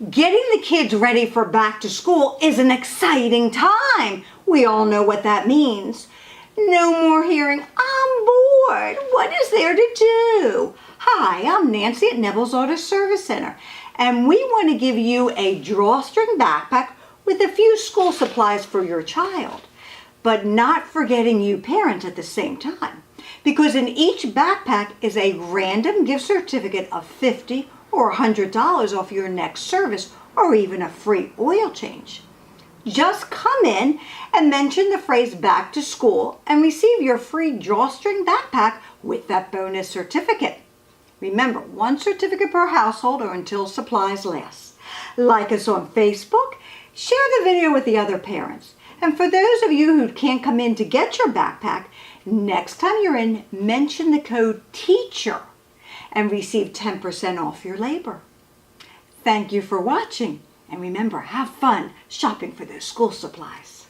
Getting the kids ready for back to school is an exciting time. We all know what that means. No more hearing, "I'm bored. What is there to do?" Hi, I'm Nancy at Kneble's Auto Service Center, and we want to give you a drawstring backpack with a few school supplies for your child, but not forgetting you parents at the same time, because in each backpack is a random gift certificate of $50 or $100 off your next service, or even a free oil change. Just come in and mention the phrase "back to school" and receive your free drawstring backpack with that bonus certificate. Remember, one certificate per household or until supplies last. Like us on Facebook, share the video with the other parents. And for those of you who can't come in to get your backpack, next time you're in, mention the code TEACHER and receive 10% off your labor. Thank you for watching, and remember, have fun shopping for those school supplies.